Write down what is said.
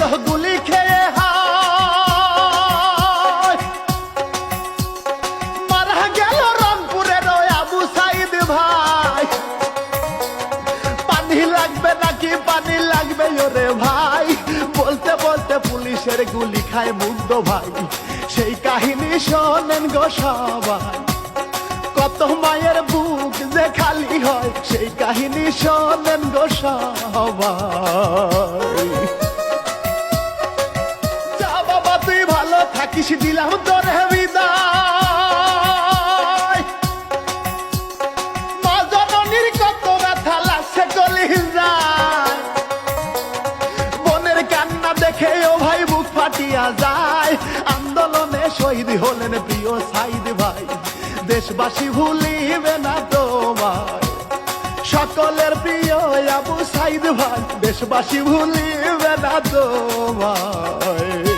গো গুলি খেয়ে হায় মারা গেল রংপুরের ওই আবু সাইদ ভাই। পানি লাগবে নাকি পানি লাগবে ওরে ভাই, বলতে বলতে পুলিশের গুলি খায় মুগ্ধ ভাই। সেই কাহিনী শোনেন গো সবাই, কত মায়ের বুক যে খালি হয়, সেই কাহিনী শোনেন গো সবাই। যা বাবা তুই ভালো থাকিস, দিলাম তোরে বিদায়। মা জননীর কত ব্যথা লাগছে কলিজায়, বোনের কান্না দেখে ও ভাই বুক ফাটিয়া যায়। আন্দোলনে শহীদ হলেন প্রিয় সাইদ ভাই, দেশবাসী ভুলিবে না তোমায়। সকলের প্রিয় আবু সাইদ ভাই, দেশবাসী ভুলিবে না তোমায়।